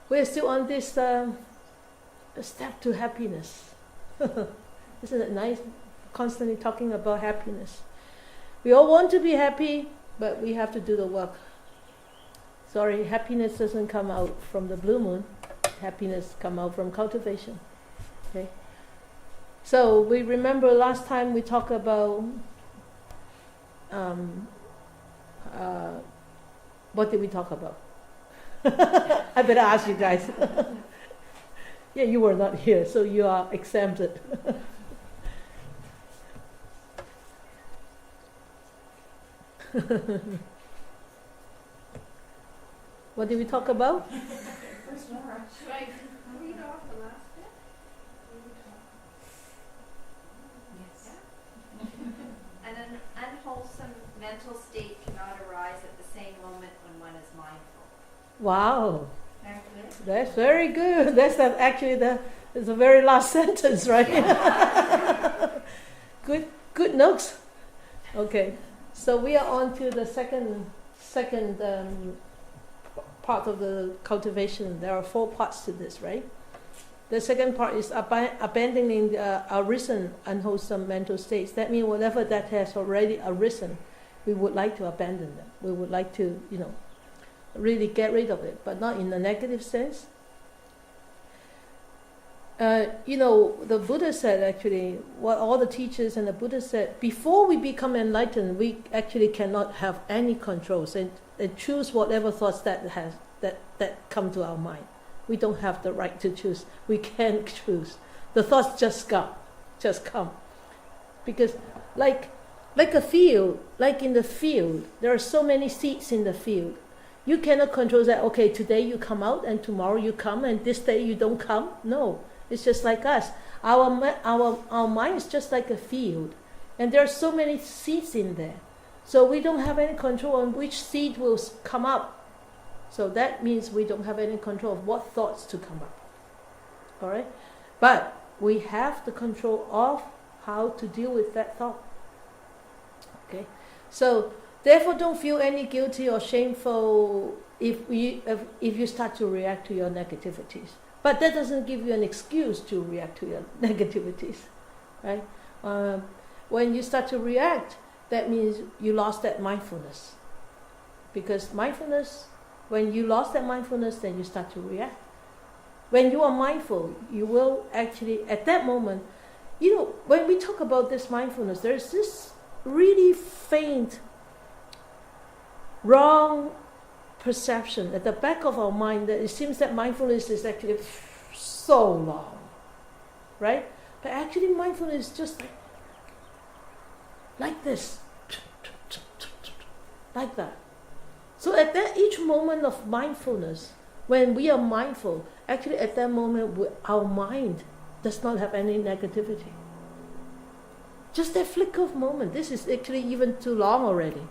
we're still on this step to happiness. Isn't it nice? Constantly talking about happiness. We all want to be happy, but we have to do the work. Sorry, happiness doesn't come out from the blue moon. Happiness come out from cultivation. Okay. So we remember last time we talked about what did we talk about? I better ask you guys. Yeah, you were not here, so you are exempted. What did we talk about? Should I read off the last bit? Yes. An unwholesome mental state cannot arise at the same moment when one is mindful. Wow. Very good. That's very good. That's it's the very last sentence, right? Good notes. Okay, so we are on to the second part of the cultivation. There are 4 parts to this, right? The second part is abandoning the arisen unwholesome mental states. That means whatever that has already arisen, we would like to abandon them. We would like to, really get rid of it, but not in a negative sense. The Buddha said, actually, what all the teachers and the Buddha said, before we become enlightened, we actually cannot have any controls and choose whatever thoughts that come to our mind. We don't have the right to choose. We can't choose. The thoughts just come. Because like a field, like in the field, there are so many seeds in the field. You cannot control that, okay, today you come out and tomorrow you come and this day you don't come. No, it's just like us. Our mind is just like a field. And there are so many seeds in there. So we don't have any control on which seed will come up. So that means we don't have any control of what thoughts to come up. All right? But we have the control of how to deal with that thought. Okay? So therefore don't feel any guilty or shameful if you start to react to your negativities. But that doesn't give you an excuse to react to your negativities. Right? When you start to react, that means you lost that mindfulness. Because mindfulness, when you lost that mindfulness, then you start to react. When you are mindful, you will actually, at that moment, when we talk about this mindfulness, there's this really faint, wrong perception at the back of our mind that it seems that mindfulness is actually so long. Right? But actually mindfulness is just like this. Like that. So at that each moment of mindfulness, when we are mindful, actually at that moment our mind does not have any negativity. Just that flicker of moment. This is actually even too long already.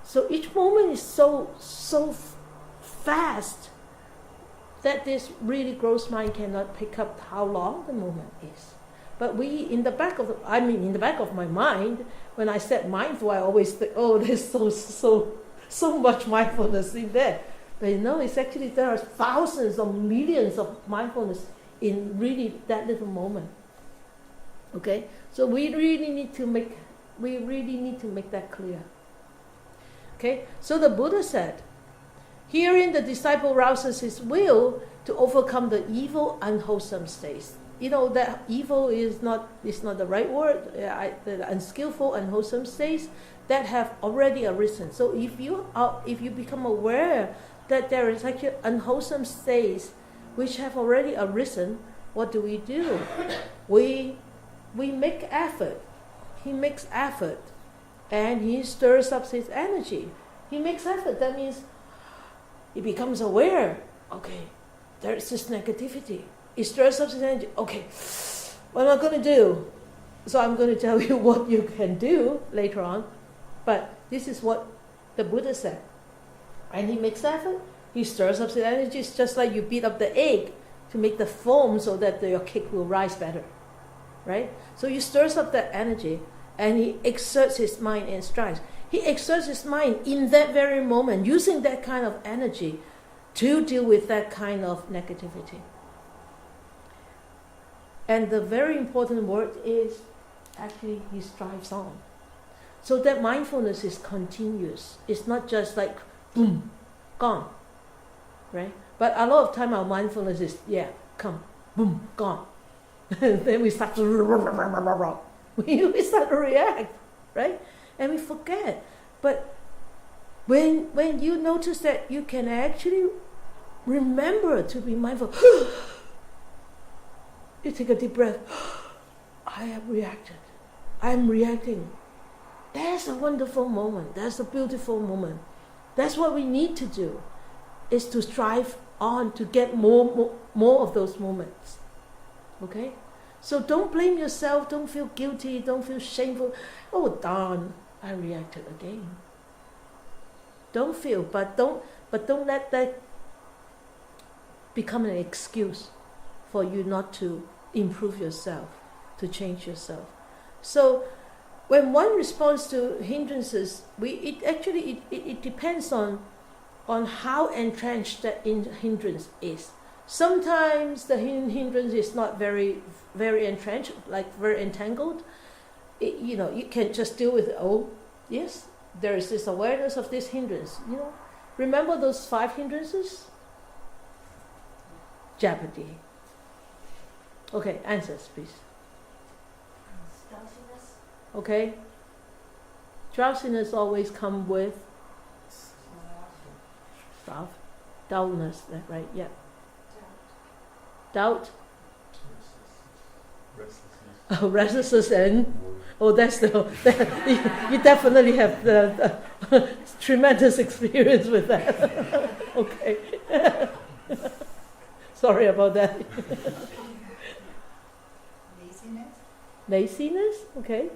So each moment is so fast that this really gross mind cannot pick up how long the moment is. But in the back of my mind, when I said mindful, I always think, oh, there's so much mindfulness in there. But it's actually there are thousands or millions of mindfulness in really that little moment. Okay, so we really need to make that clear. Okay, so the Buddha said, herein the disciple rouses his will to overcome the evil, unwholesome states. That evil is not the right word. The unskillful, unwholesome states that have already arisen. So if you become aware that there is actually unwholesome states which have already arisen, what do? We make effort. He makes effort, and he stirs up his energy. He makes effort. That means he becomes aware. Okay, there is this negativity. He stirs up his energy. Okay, what am I going to do? So I'm going to tell you what you can do later on. But this is what the Buddha said. And he makes effort. He stirs up his energy. It's just like you beat up the egg to make the foam so that your cake will rise better. Right? So he stirs up that energy and he exerts his mind and strives. He exerts his mind in that very moment, using that kind of energy to deal with that kind of negativity. And the very important word is actually he strives on. So that mindfulness is continuous. It's not just like boom, gone. Right? But a lot of time our mindfulness is, come, boom, gone. Then we start to we start to react, right? And we forget. But when you notice that you can actually remember to be mindful, you take a deep breath. I have reacted. I'm reacting. That's a wonderful moment. That's a beautiful moment. That's what we need to do, is to strive on to get more of those moments. Okay? So don't blame yourself. Don't feel guilty. Don't feel shameful. Oh, darn, I reacted again. Don't feel, but don't let that become an excuse for you not to improve yourself, to change yourself. So when one responds to hindrances, it depends on how entrenched that hindrance is. Sometimes the hindrance is not very, very entrenched, like very entangled. You can just deal with it. Oh, yes, there is this awareness of this hindrance. Remember those 5 hindrances? Jeopardy. Okay, answers, please. Drowsiness. Okay. Drowsiness always come with stuff. Dullness, right? Yeah. Doubt. Restlessness and that's you definitely have the tremendous experience with that. Okay. Sorry about that. Laziness, okay.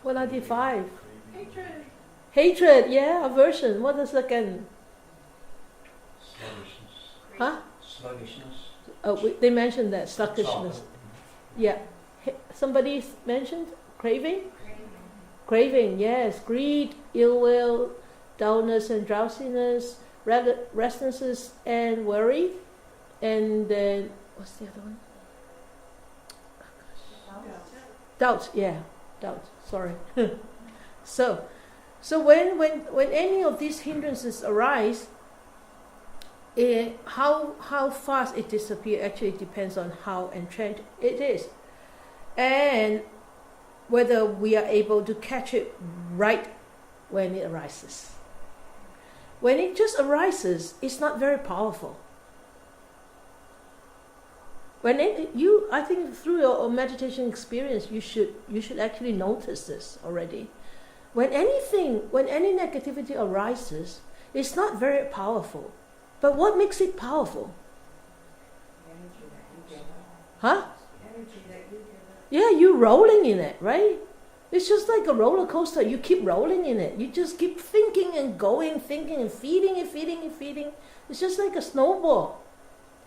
What are the 5? Hatred, yeah, aversion. What is again? Huh? Sluggishness. They mentioned that, sluggishness. Yeah. Somebody mentioned craving? Craving, yes. Greed, ill will, dullness and drowsiness, restlessness and worry. And then, what's the other one? Doubt, yeah. Doubt, sorry. So when any of these hindrances arise, how fast it disappears actually depends on how entrenched it is, and whether we are able to catch it right when it arises. When it just arises, it's not very powerful. I think through your meditation experience, you should actually notice this already. When any negativity arises, it's not very powerful. But what makes it powerful? Huh? Yeah, you rolling in it, right? It's just like a roller coaster. You keep rolling in it. You just keep thinking and going, thinking and feeding. It's just like a snowball.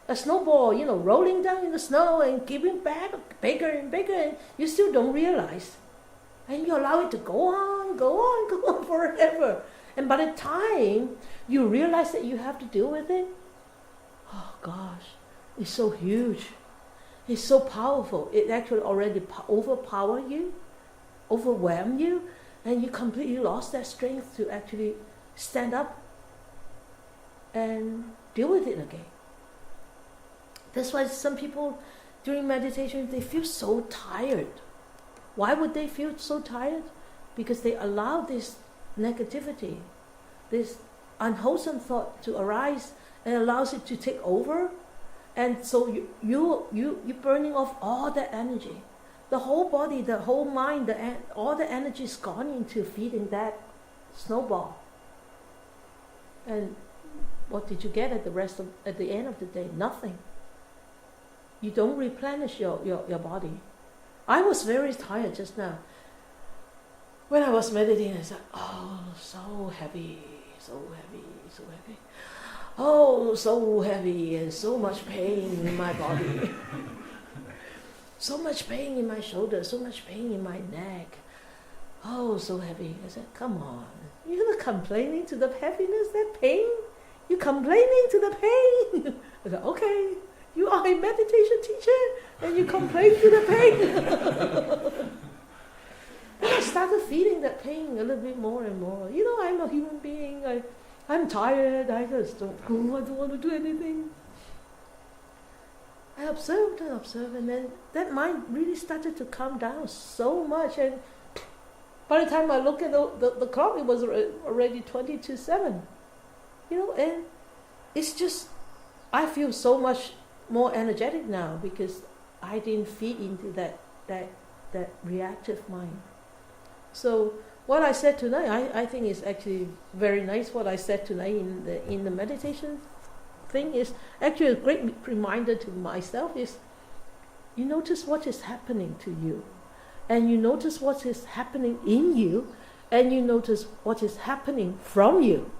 A snowball, rolling down in the snow and giving back bigger and bigger, and you still don't realize. And you allow it to go on forever. And by the time you realize that you have to deal with it, oh gosh, it's so huge. It's so powerful. It actually already overpower you, overwhelm you, and you completely lost that strength to actually stand up and deal with it again. That's why some people during meditation, they feel so tired. Why would they feel so tired? Because they allow this negativity, this unwholesome thought to arise, and allows it to take over. And so you're burning off all that energy. The whole body, the whole mind, all the energy is gone into feeding that snowball. And what did you get at the end of the day? Nothing. You don't replenish your body. I was very tired just now. When I was meditating, I said, oh, so heavy. Oh, so heavy and so much pain in my body. So much pain in my shoulder, so much pain in my neck. Oh, so heavy. I said, come on. You're not complaining to the happiness, that pain. You're complaining to the pain. I said, okay, you are a meditation teacher and you complain to the pain. And I started feeling that pain a little bit more and more. I'm a human being. I'm tired. I just don't go. I don't want to do anything. I observed and observed, and then that mind really started to calm down so much. And by the time I look at the clock, it was already 20 to 7. And it's just, I feel so much more energetic now because I didn't feed into that reactive mind. So what I said tonight, I think is actually very nice. What I said tonight in the meditation thing is actually a great reminder to myself is, you notice what is happening to you, and you notice what is happening in you, and you notice what is happening from you.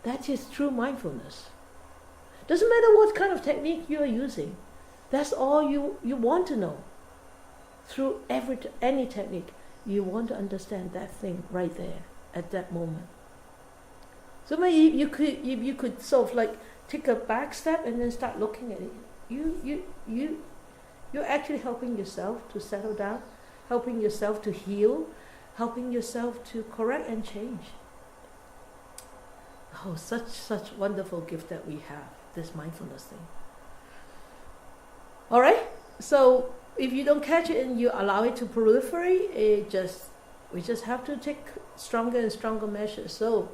That is true mindfulness. Doesn't matter what kind of technique you are using. That's all you want to know. Through any technique, you want to understand that thing right there at that moment. So maybe you could sort of like take a back step and then start looking at it. You're actually helping yourself to settle down, helping yourself to heal, helping yourself to correct and change. Oh, such wonderful gift that we have, this mindfulness thing. All right, so if you don't catch it and you allow it to proliferate, we just have to take stronger and stronger measures. So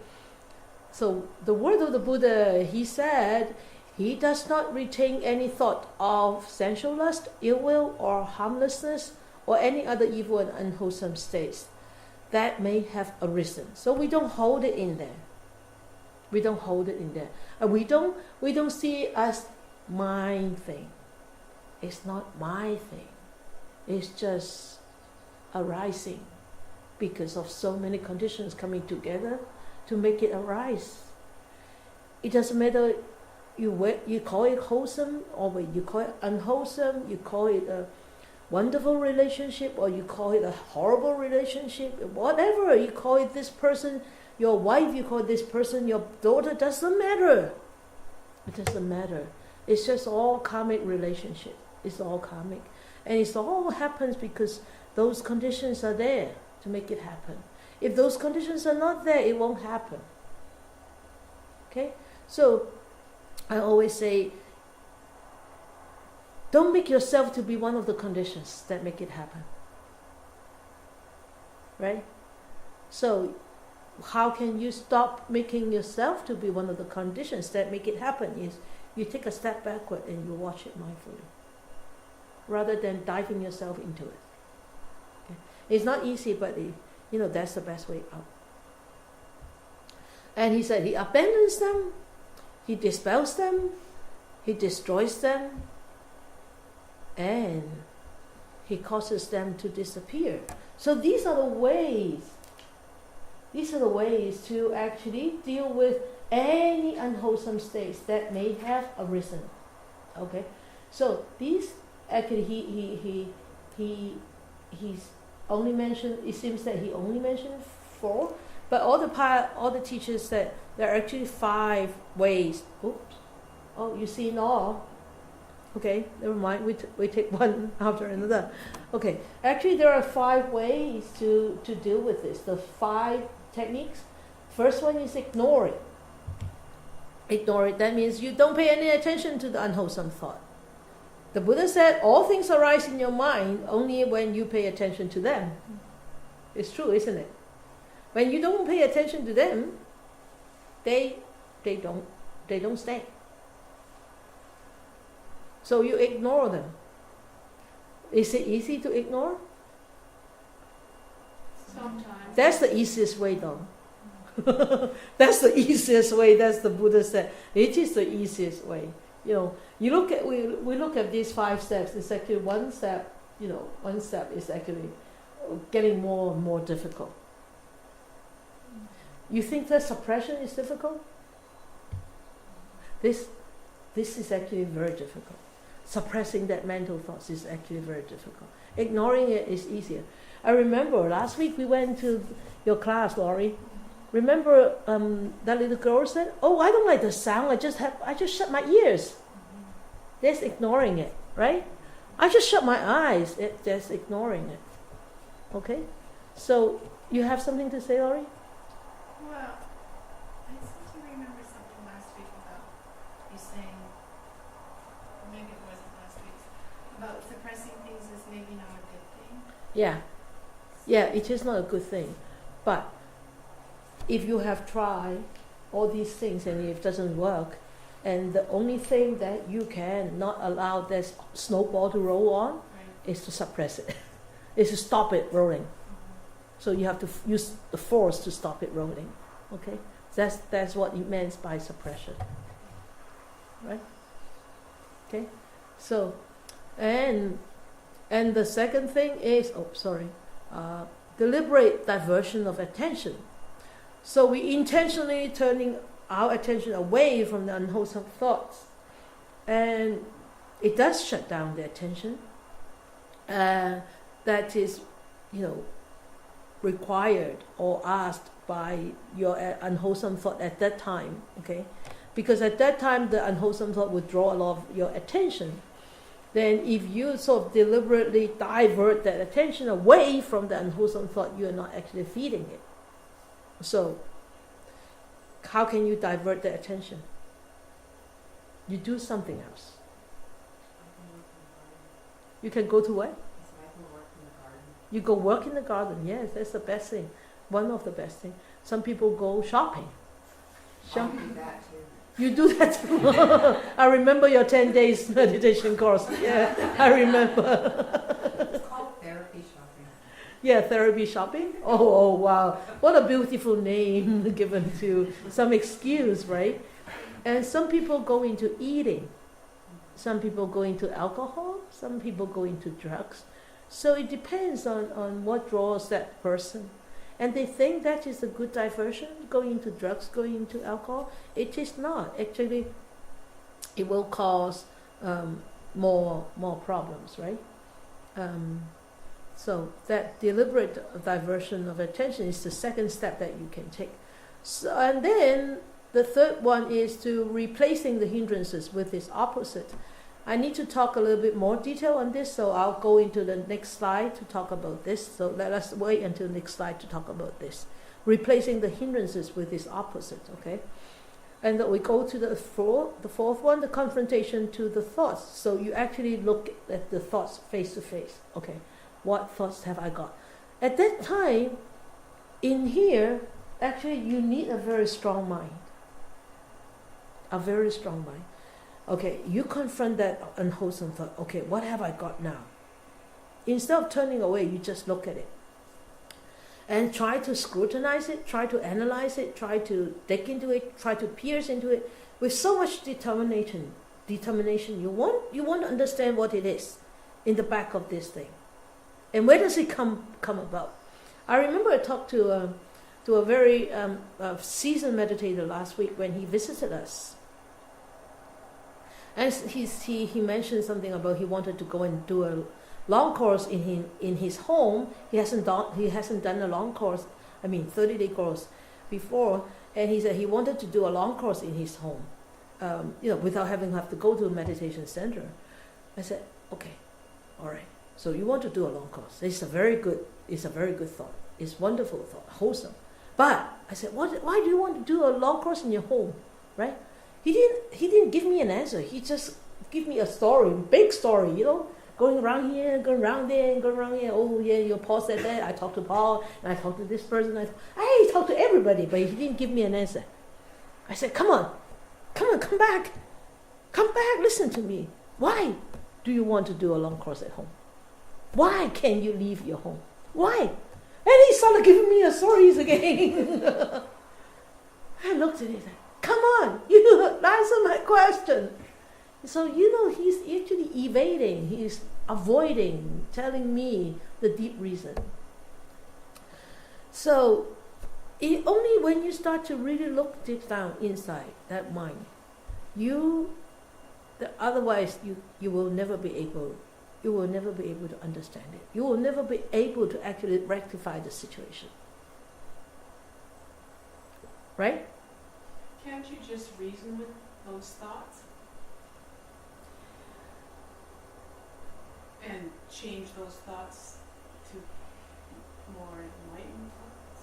the word of the Buddha, he said, he does not retain any thought of sensual lust, ill will, or harmlessness, or any other evil and unwholesome states that may have arisen. So we don't hold it in there. We don't hold it in there. And we don't see it as my thing. It's not my thing. It's just arising because of so many conditions coming together to make it arise. It doesn't matter you call it wholesome or you call it unwholesome, you call it a wonderful relationship or you call it a horrible relationship, whatever you call it, this person, your wife, you call this person your daughter, doesn't matter. It doesn't matter. It's just all karmic relationship. It's all karmic. And it all happens because those conditions are there to make it happen. If those conditions are not there, it won't happen. Okay? So, I always say, don't make yourself to be one of the conditions that make it happen. Right? So, how can you stop making yourself to be one of the conditions that make it happen? Is you take a step backward and you watch it mindfully, rather than diving yourself into it. Okay? It's not easy, but that's the best way out. And he said he abandons them, he dispels them, he destroys them, and he causes them to disappear. So these are the ways to actually deal with any unwholesome states that may have arisen. Okay, so these actually he's only mentioned. It seems that he only mentioned 4, but all the teachers said there are actually 5 ways. Oops. Oh, you see all. Okay, never mind. We take one after another. Okay, actually there are 5 ways to deal with this. The 5 techniques. First one is ignore it. Ignore it. That means you don't pay any attention to the unwholesome thought. The Buddha said all things arise in your mind only when you pay attention to them. It's true, isn't it? When you don't pay attention to them, they don't stay. So you ignore them. Is it easy to ignore? Sometimes. That's the easiest way though. That's the easiest way. That's the Buddha said. It is the easiest way. We look at these 5 steps. It's actually one step. One step is actually getting more and more difficult. You think that suppression is difficult? This is actually very difficult. Suppressing that mental thoughts is actually very difficult. Ignoring it is easier. I remember last week we went to your class, Laurie, Remember that little girl said, "Oh, I don't like the sound. I just shut my ears." That's ignoring it, right? I just shut my eyes. That's ignoring it. Okay, so you have something to say, Laurie? Well, I seem to remember something last week about you saying, or maybe it wasn't last week, about suppressing things is maybe not a good thing. Yeah, it is not a good thing. But if you have tried all these things and it doesn't work, and the only thing that you can not allow this snowball to roll on is to suppress it, is to stop it rolling. So you have to use the force to stop it rolling. Okay, that's what it means by suppression, right? Okay, so and the second thing is deliberate diversion of attention. So we intentionally turning our attention away from the unwholesome thoughts, and it does shut down the attention. That is, required or asked by your unwholesome thought at that time. Okay, because at that time the unwholesome thought would draw a lot of your attention. Then if you sort of deliberately divert that attention away from the unwholesome thought, you are not actually feeding it. So how can you divert the attention? You do something else. You can go to what? You go work in the garden. Yes, that's the best thing. One of the best things. Some people go shopping. Shopping. That too. You do that too. I remember your 10 days meditation course. Yeah, I remember. It's called therapy shopping. Yeah, therapy shopping. Oh, wow. What a beautiful name given to some excuse, right? And some people go into eating. Some people go into alcohol. Some people go into drugs. So it depends on what draws that person. And they think that is a good diversion, going into drugs, going into alcohol. It is not. Actually, it will cause more problems, right? So that deliberate diversion of attention is the second step that you can take. So, and then the third one is to replacing the hindrances with its opposite. I need to talk a little bit more detail on this, so I'll go into the next slide to talk about this. So let us wait until the next slide to talk about this. Replacing the hindrances with its opposite, okay? And then we go to the fourth one, the confrontation to the thoughts. So you actually look at the thoughts face to face. Okay, what thoughts have I got? At that time, in here, actually you need a very strong mind. A very strong mind. Okay, you confront that unwholesome thought. Okay, what have I got now? Instead of turning away, you just look at it. And try to scrutinize it, try to analyze it, try to dig into it, try to pierce into it with so much determination. You want to understand what it is in the back of this thing. And where does it come about? I remember I talked to a very seasoned meditator last week when he visited us. And he mentioned something about he wanted to go and do a long course in his home. He hasn't done a long course, 30-day course before, and he said he wanted to do a long course in his home, without having to go to a meditation center. I said, okay, all right. So you want to do a long course? It's a very good thought. It's wonderful thought, wholesome. But I said, why do you want to do a long course in your home, right? He didn't give me an answer. He just gave me a story, big story, going around here, going around there, and going around here. Oh yeah, your Paul said that. I talked to Paul, and I talked to this person. I talked to everybody, but he didn't give me an answer. I said, come on, come back, listen to me. Why do you want to do a long course at home? Why can't you leave your home? Why? And he started giving me a stories again. I looked at it. Come on, you answer my question. So he's actually evading, he's avoiding telling me the deep reason. So only when you start to really look deep down inside that mind, otherwise you will never be able to understand it. You will never be able to actually rectify the situation. right? Can't you just reason with those thoughts? And change those thoughts to more enlightened thoughts?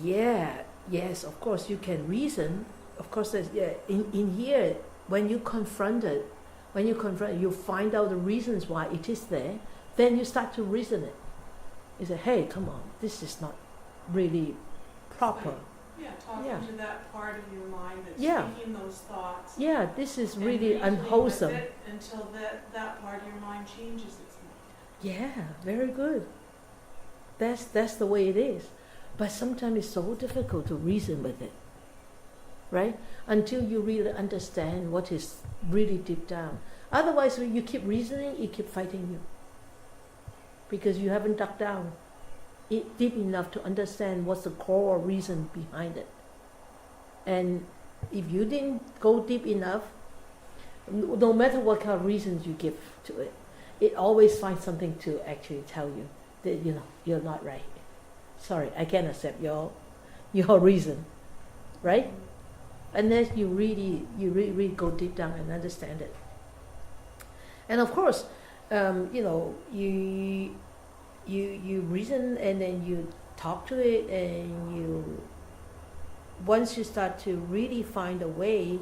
Yeah, yes, of course you can reason. Of course, in here, when you confront it, you find out the reasons why it is there, then you start to reason it. You say, hey, come on, this is not really proper. Talking to that part of your mind that's thinking those thoughts. Yeah, this is and really unwholesome. With it until that part of your mind changes its mind. Yeah, very good. That's the way it is. But sometimes it's so difficult to reason with it, right? Until you really understand what is really deep down. Otherwise, when you keep reasoning, it keeps fighting you. Because you haven't dug down it deep enough to understand what's the core reason behind it. And if you didn't go deep enough, no matter what kind of reasons you give to it, it always finds something to actually tell you that you're not right. Sorry, I can't accept your reason, right? Unless you really go deep down and understand it. And of course, you reason and then you talk to it, and once you start to really find a way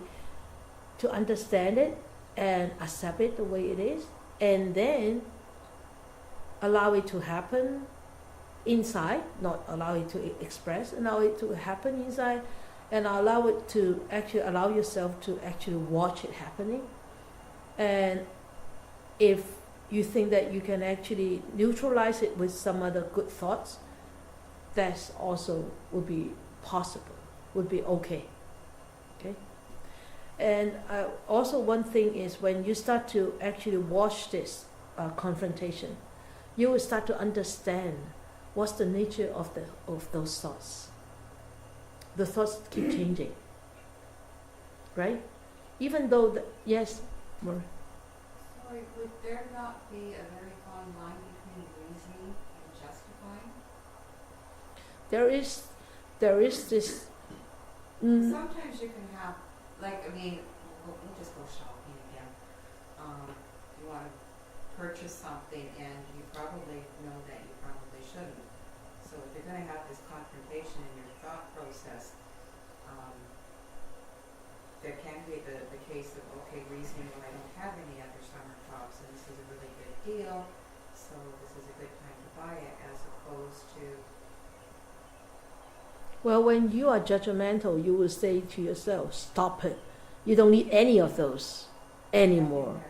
to understand it and accept it the way it is, and then allow it to happen inside, not allow it to express, allow it to happen inside, and allow yourself to actually watch it happening. And if you think that you can actually neutralize it with some other good thoughts, that also would be possible, would be okay. And also one thing is, when you start to actually watch this confrontation, you will start to understand what's the nature of those thoughts. The thoughts keep changing, right? Even though yes, Maureen. Sorry, would there not be a very fine line between reasoning and justifying? There is this. Sometimes you can have, we'll just go shopping again. You want to purchase something and you probably know that you probably shouldn't. So if you're going to have this confrontation in your thought process, there can be the case of, okay, reasoning, well, I don't have any other summer tops and this is a really good deal, so this is a good time to buy it, as opposed to... Well, when you are judgmental, you will say to yourself, stop it. You don't need any of those anymore,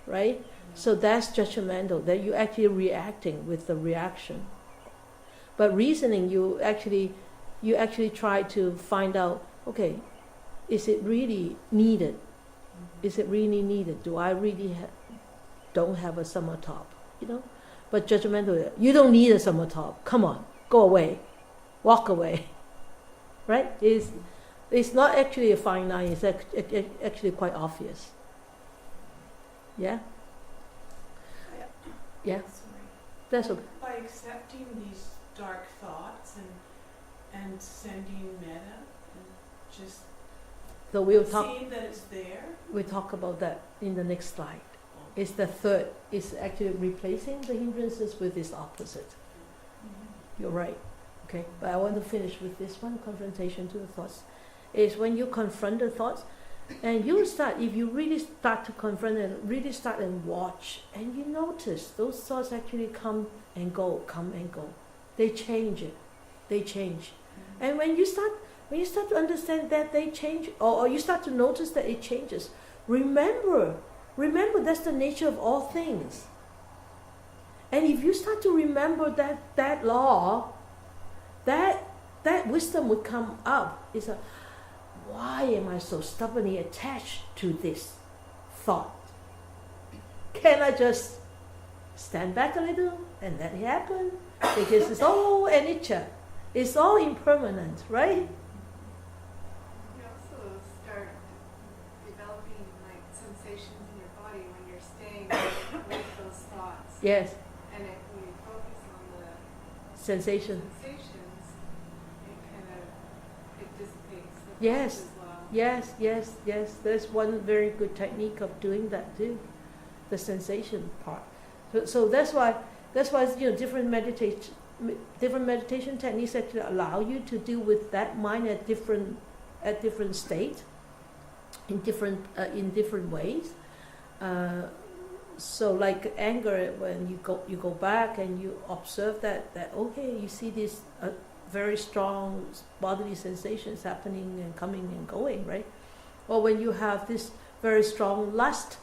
right? So that's judgmental, that you're actually reacting with the reaction. But reasoning, you actually try to find out, okay, is it really needed? Is it really needed? Do I really don't have a summer top? But judgmental, you don't need a summer top. Come on, go away, walk away, right? It's not actually a fine line. It's actually quite obvious. Yeah. Yeah. That's okay. By accepting these dark thoughts and sending metta and just So seeing that it's there. We'll talk about that in the next slide. It's the third. It's actually replacing the hindrances with its opposite. You're right. Okay. But I want to finish with this one, confrontation to the thoughts. Is when you confront the thoughts, and if you really start to confront and really start and watch, and you notice those thoughts actually come and go. They change it. They change. And when you start to understand that they change, or you start to notice that it changes, remember that's the nature of all things. And if you start to remember that law, that wisdom would come up. It's why am I so stubbornly attached to this thought? Can I just stand back a little and let it happen? Because it's all anicca. It's all impermanent, right? You also start developing sensations in your body when you're staying with those thoughts. Yes. And if we focus on the Sensation. sensations, it kind of Yes. as well. Yes, yes, yes. There's one very good technique of doing that too, the sensation part. So that's why different meditation techniques actually allow you to deal with that mind at different state, in different ways. So like anger, when you go back and you observe that okay, you see this very strong bodily sensations happening and coming and going, right? Or when you have this very strong lust,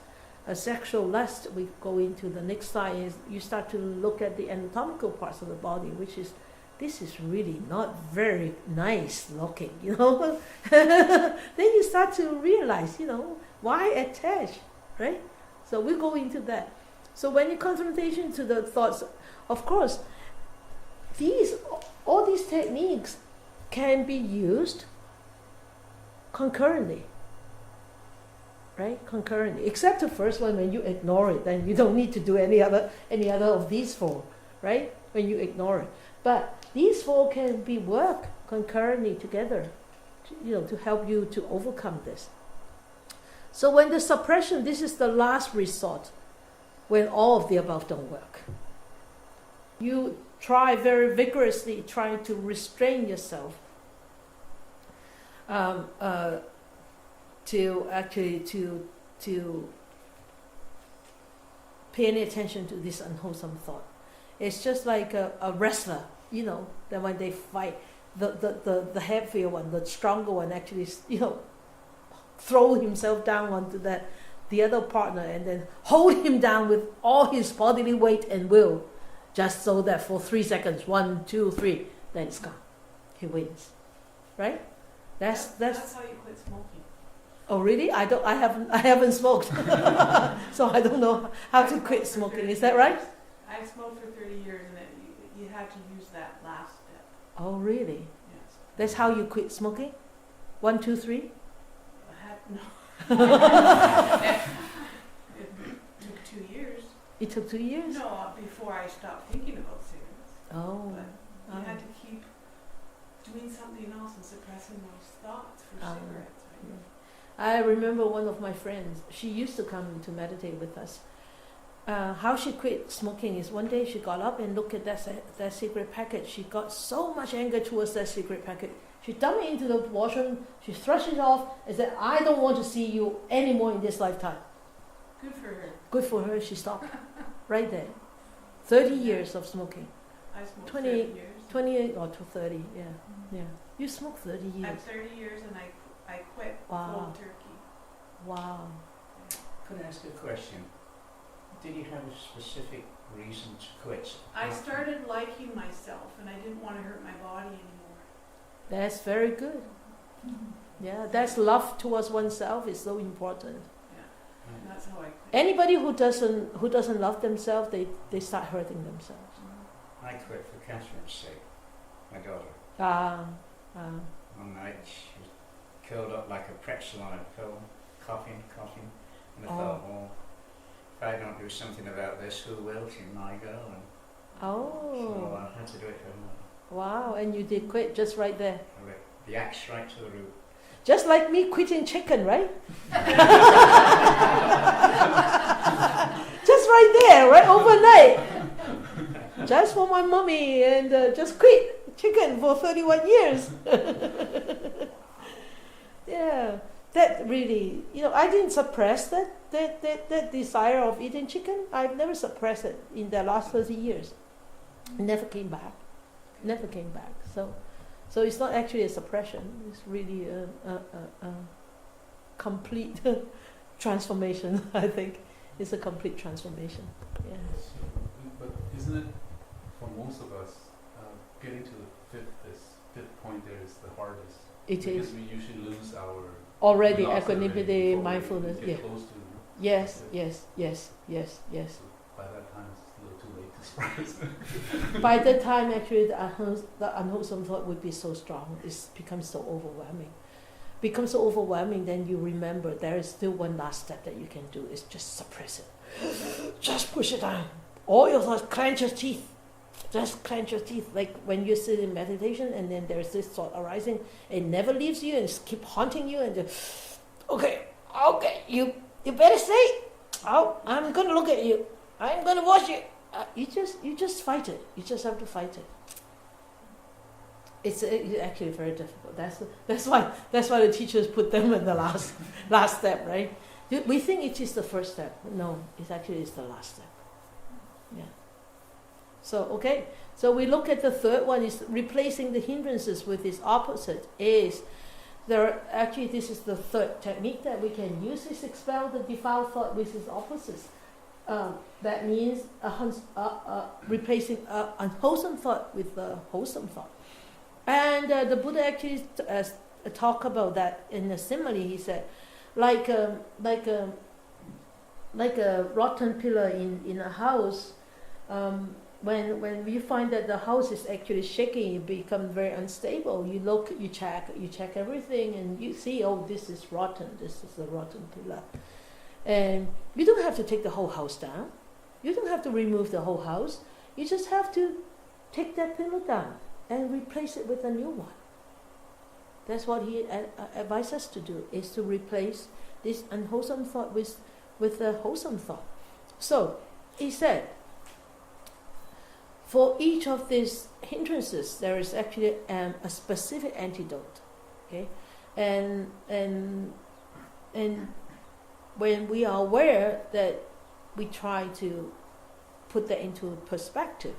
a sexual lust, we go into the next side, is you start to look at the anatomical parts of the body, which is, this is really not very nice looking, Then you start to realize, why attach, right? So we go into that. So when you confrontation to the thoughts, of course, all these techniques can be used concurrently, right? Concurrently, except the first one, when you ignore it, then you don't need to do any other of these four, right? When you ignore it, but these four can be work concurrently together, to help you to overcome this. So when the suppression, this is the last resort, when all of the above don't work. You try very vigorously trying to restrain yourself to pay any attention to this unwholesome thought. It's just like a wrestler, that when they fight, the heavier one, the stronger one actually, throw himself down onto the other partner and then hold him down with all his bodily weight and will, just so that for 3 seconds, 1, 2, 3, then it's gone. He wins, right? That's how you quit smoking. Oh really? I haven't smoked, so I don't know how to quit smoking. Is that right? I smoked for 30 years, and you had to use that last step. Oh really? Yes. That's how you quit smoking? 1, 2, 3? No. It took 2 years. It took 2 years? No, before I stopped thinking about cigarettes. Oh. But you had to keep doing something else and suppressing those thoughts for cigarettes. Right? I remember one of my friends, she used to come to meditate with us. How she quit smoking is one day she got up and looked at that cigarette packet. She got so much anger towards that cigarette packet. She dumped it into the washroom, she thrust it off and said, I don't want to see you anymore in this lifetime. Good for her. Good for her, she stopped. Right there. 30 years of smoking. I smoked 20 30 years. 28 or to 30, yeah. Yeah. You smoked 30 years. At 30 years, and I quit cold turkey. Wow. Could I ask a question? Did you have a specific reason to quit? I started liking myself, and I didn't want to hurt my body anymore. That's very good. Yeah, that's love towards oneself is so important. Yeah, and that's how I quit. Anybody who doesn't love themselves, they start hurting themselves. I quit for Catherine's sake, my daughter. One night she was curled up like a pretzel on a pillow, coughing, and I thought, well, if I don't do something about this, who will? She's my girl. And so I had to do it for her. Wow, and you did quit just right there. I went the axe right to the root. Just like me quitting chicken, right? Just right there, right overnight. Just for my mommy, and just quit chicken for 31 years. Yeah, that really, I didn't suppress that desire of eating chicken. I've never suppressed it in the last 30 years. Never came back. So it's not actually a suppression. It's really a complete transformation. I think it's a complete transformation. Yeah. But isn't it, for most of us, getting to the fifth point there is the hardest? It is. Because we usually lose our Already lost equanimity, before we mindfulness. get Yeah. close to Yes. So by that time, it's a little too late to surprise. By that time, actually, the unwholesome thought would be so strong. It becomes so overwhelming. Then you remember there is still one last step that you can do. Is just suppress it. Just push it down. All your thoughts, clench your teeth. just clench your teeth, like when you sit in meditation and then there's this thought arising, it never leaves you and it keep haunting you, and okay, you better say, oh, I'm gonna look at you, I'm gonna watch you. You just fight it. You just have to fight it. It's actually very difficult. That's why the teachers put them in the last step, right? We think it is the first step. No, it actually is the last step. Yeah. So okay. So we look at the third one, is replacing the hindrances with its opposite. This is the third technique that we can use, is expel the defiled thought with its opposites. That means replacing unwholesome thought with a wholesome thought. And the Buddha actually talk about that in a simile. He said, like a rotten pillar in a house. When you find that the house is actually shaking, you become very unstable. You look, you check everything, and you see, oh, this is rotten. This is a rotten pillar. And you don't have to take the whole house down. You don't have to remove the whole house. You just have to take that pillar down and replace it with a new one. That's what he advises us to do, is to replace this unwholesome thought with a wholesome thought. So he said, for each of these hindrances, there is actually a specific antidote. Okay, and when we are aware that, we try to put that into perspective.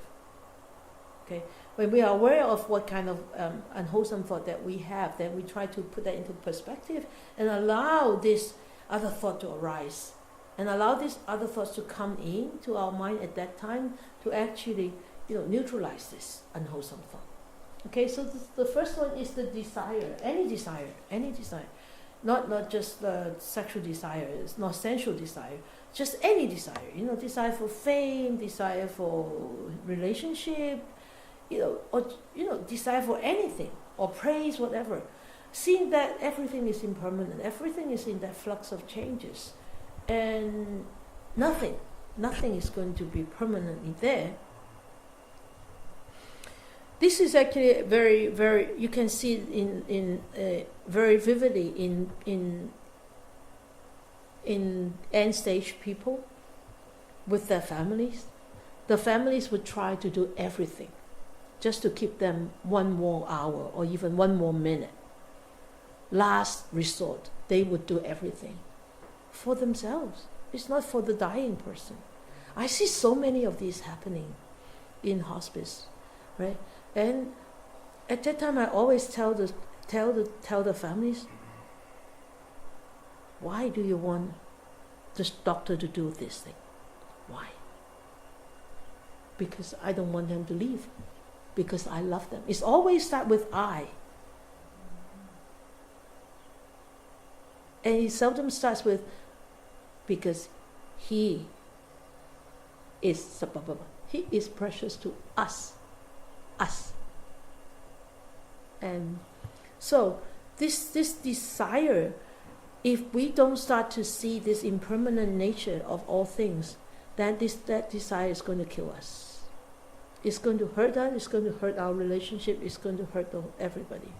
Okay, when we are aware of what kind of unwholesome thought that we have, then we try to put that into perspective and allow this other thought to arise, and allow these other thoughts to come in to our mind at that time to actually, neutralize this unwholesome thought. Okay, so the first one is the desire, any desire, not just sexual desire, it's not sensual desire, just any desire. Desire for fame, desire for relationship, or desire for anything, or praise, whatever. Seeing that everything is impermanent, everything is in that flux of changes, and nothing is going to be permanently there. This is actually very, very, you can see it very vividly in end stage people with their families. The families would try to do everything just to keep them one more hour or even one more minute. Last resort, they would do everything for themselves. It's not for the dying person. I see so many of these happening in hospice, right? And at that time, I always tell the families, why do you want this doctor to do this thing? Why? Because I don't want them to leave. Because I love them. It's always start with I. And it seldom starts with because he is precious to us. And so this desire, if we don't start to see this impermanent nature of all things, then that desire is going to kill us. It's going to hurt us, it's going to hurt our relationship, it's going to hurt everybody.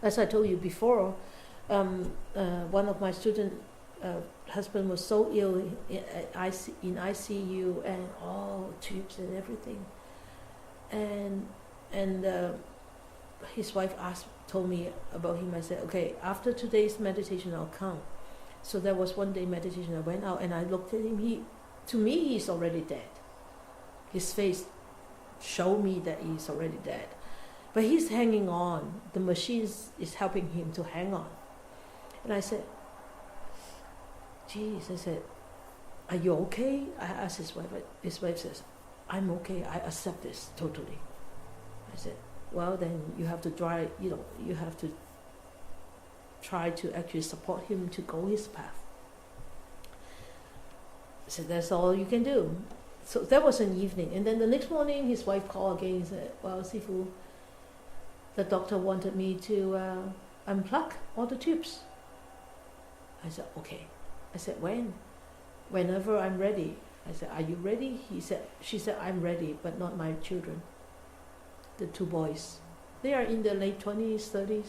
As I told you before, one of my students' husband was so ill in ICU, and all tubes and everything. And his wife told me about him. I said, okay, after today's meditation, I'll come. So there was one day meditation. I went out and I looked at him. To me, he's already dead. His face showed me that he's already dead. But he's hanging on. The machine is helping him to hang on. And I said, geez, I said, are you okay? I asked his wife. His wife says, I'm okay. I accept this totally. I said, well, then you have to try, you have to try to actually support him to go his path. I said, that's all you can do. So that was an evening. And then the next morning, his wife called again and said, well, Sifu, the doctor wanted me to unplug all the tubes. I said, okay. I said, when? Whenever I'm ready. I said, are you ready? She said, I'm ready, but not my children. The two boys. They are in their late 20s, 30s.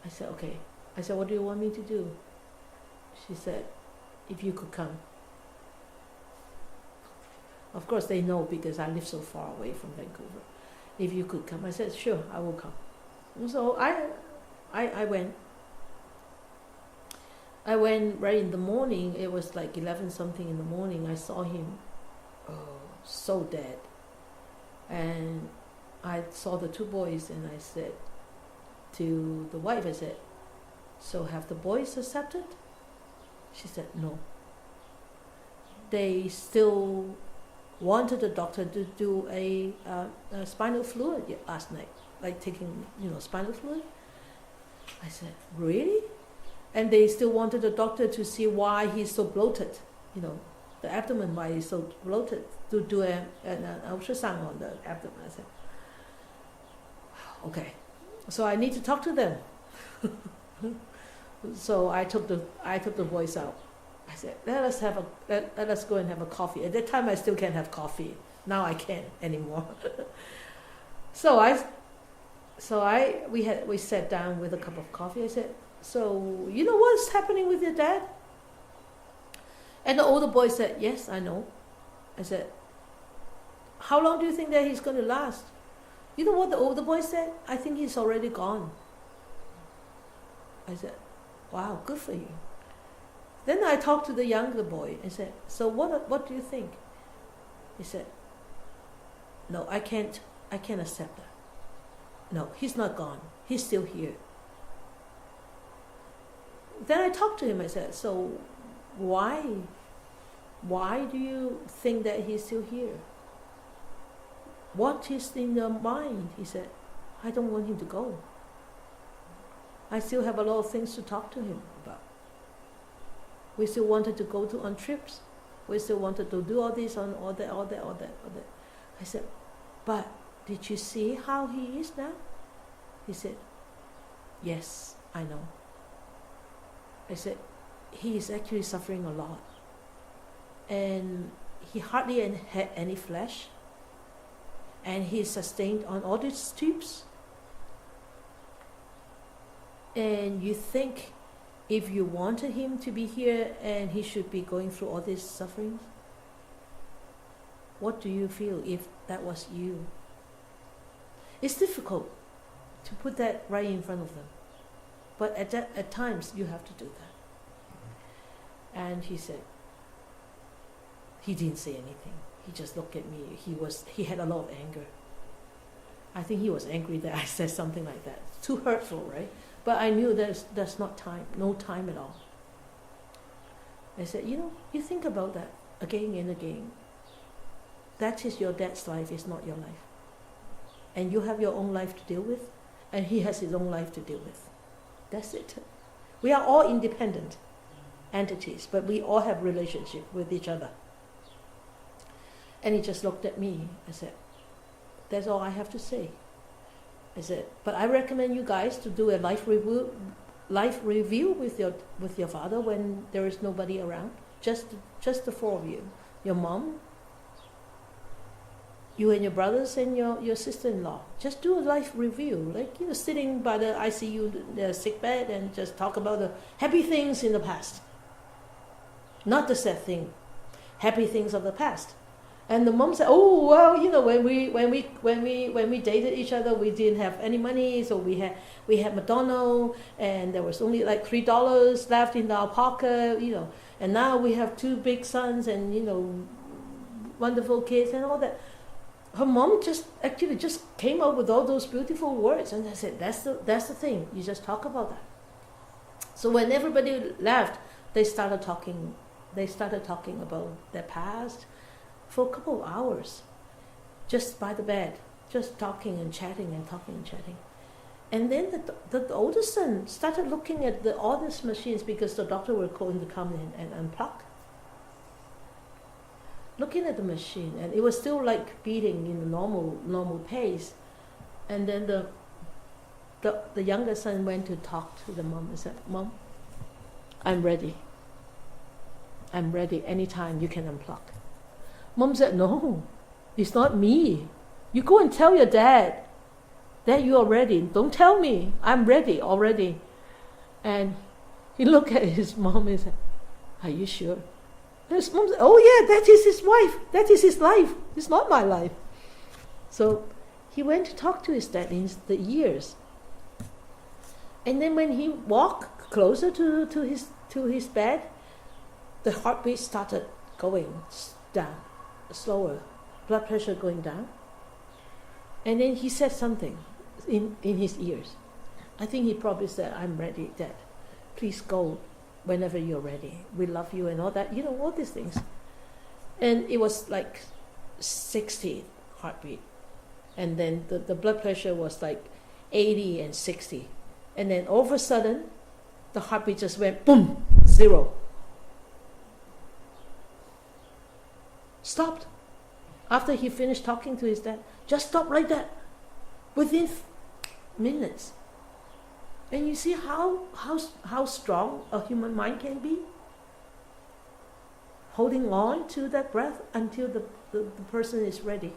I said, okay. I said, what do you want me to do? She said, if you could come. Of course they know because I live so far away from Vancouver. If you could come. I said, sure, I will come. And so I went. I went right in the morning. It was like 11 something in the morning. I saw him, so dead. And I saw the two boys and I said to the wife, I said, so have the boys accepted? She said, no. They still wanted the doctor to do a spinal fluid last night, like taking, spinal fluid. I said, really? And they still wanted the doctor to see why he's so bloated, the abdomen, why he's so bloated, to do an ultrasound on the abdomen. I said, okay, so I need to talk to them. So I took the boys out. I said, let us go and have a coffee. At that time, I still can't have coffee. Now I can't anymore. We sat down with a cup of coffee. I said, so you know what's happening with your dad? And the older boy said, yes, I know. I said, how long do you think that he's going to last? You know what the older boy said? I think he's already gone. I said, wow, good for you. Then I talked to the younger boy and said, so what do you think? He said, no, I can't accept that. No, he's not gone. He's still here. Then I talked to him. I said, so why do you think that he's still here? What is in your mind? He said, I don't want him to go. I still have a lot of things to talk to him about. We still wanted to go on trips. We still wanted to do all this, all that. I said, but did you see how he is now? He said, yes, I know. I said, he is actually suffering a lot. And he hardly had any flesh. And he is sustained on all these tubes. And you think if you wanted him to be here and he should be going through all these sufferings, what do you feel if that was you? It's difficult to put that right in front of them. But at times you have to do that. And he said, he didn't say anything. He just looked at me. He had a lot of anger. I think he was angry that I said something like that. Too hurtful, right? But I knew there's not time, no time at all. I said, you think about that again and again. That is your dad's life, it's not your life. And you have your own life to deal with, and he has his own life to deal with. That's it. We are all independent entities, but we all have relationship with each other. And he just looked at me. I said, that's all I have to say. I said, but I recommend you guys to do a life review with your father when there is nobody around. Just the four of you. Your mom, you and your brothers and your sister-in-law. Just do a life review, like sitting by the ICU sick bed and just talk about the happy things in the past, not the sad thing. Happy things of the past. And the mom said, "Oh well, when we dated each other, we didn't have any money, so we had McDonald's, and there was only like $3 left in our pocket, and now we have two big sons and wonderful kids and all that." Her mom just came up with all those beautiful words, and I said, "That's the thing. You just talk about that." So when everybody left, they started talking. They started talking about their past. For a couple of hours, just by the bed, just talking and chatting and talking and chatting. And then the older son started looking at all these machines because the doctor were going to come in and unplug. Looking at the machine, and it was still like beating in the normal pace. And then the younger son went to talk to the mom and said, "Mom, I'm ready." I'm ready. Anytime you can unplug. Mom said, no, it's not me. You go and tell your dad that you are ready. Don't tell me. I'm ready already. And he looked at his mom and said, are you sure? And his mom said, oh yeah, that is his wife. That is his life. It's not my life. So he went to talk to his dad in the ears. And then when he walked closer to his bed, the heartbeat started going down, slower, blood pressure going down. And then he said something in his ears. I think he probably said, I'm ready, Dad. Please go whenever you're ready. We love you and all that, all these things. And it was like 60 heartbeat. And then the blood pressure was like 80 and 60. And then all of a sudden, the heartbeat just went boom, 0. Stopped. After he finished talking to his dad, just stopped like that. Within minutes. And you see how strong a human mind can be? Holding on to that breath until the person is ready.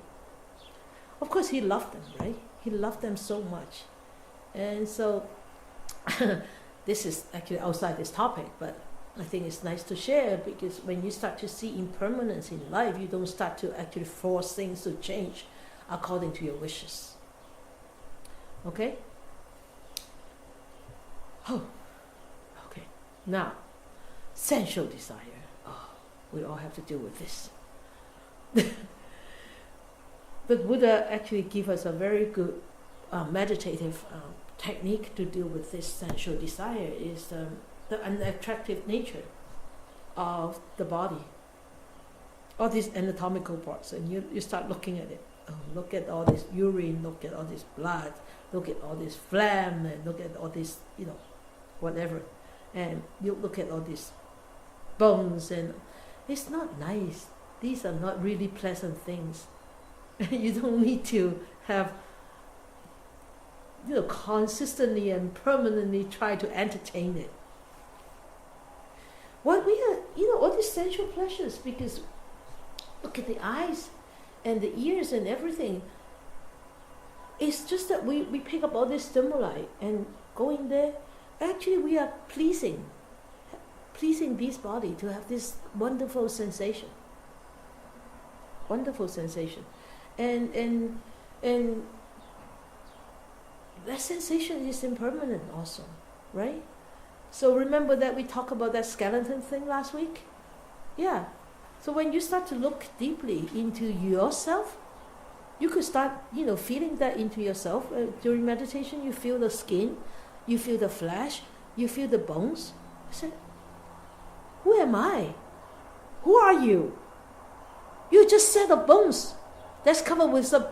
Of course, he loved them, right? He loved them so much. And so, this is actually outside this topic, but I think it's nice to share, because when you start to see impermanence in life, you don't start to actually force things to change according to your wishes. Okay? Oh, okay. Now, sensual desire. Oh, we all have to deal with this. But Buddha actually gave us a very good meditative technique to deal with this sensual desire, is the unattractive nature of the body, all these anatomical parts, and you start looking at it. Oh, look at all this urine, look at all this blood, look at all this phlegm, and look at all this, whatever, and you look at all these bones, and it's not nice. These are not really pleasant things. You don't need to have consistently and permanently try to entertain it. What we are, all these sensual pleasures, because look at the eyes and the ears and everything. It's just that we pick up all this stimuli and going there. Actually, we are pleasing this body to have this wonderful sensation. Wonderful sensation. And that sensation is impermanent also, right? So remember that we talked about that skeleton thing last week? Yeah. So when you start to look deeply into yourself, you could start, feeling that into yourself. During meditation, you feel the skin, you feel the flesh, you feel the bones. I said, who am I? Who are you? You're just a set of bones that's covered with some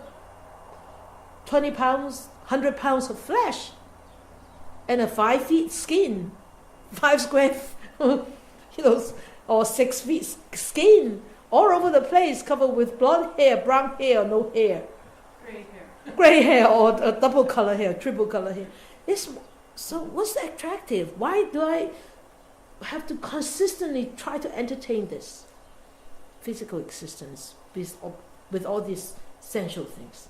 20 pounds, 100 pounds of flesh, and a 5 feet skin, 5 square, or 6 feet skin, all over the place, covered with blonde hair, brown hair, no hair, gray hair, or a double color hair, triple color hair. So what's attractive? Why do I have to consistently try to entertain this physical existence with all these sensual things?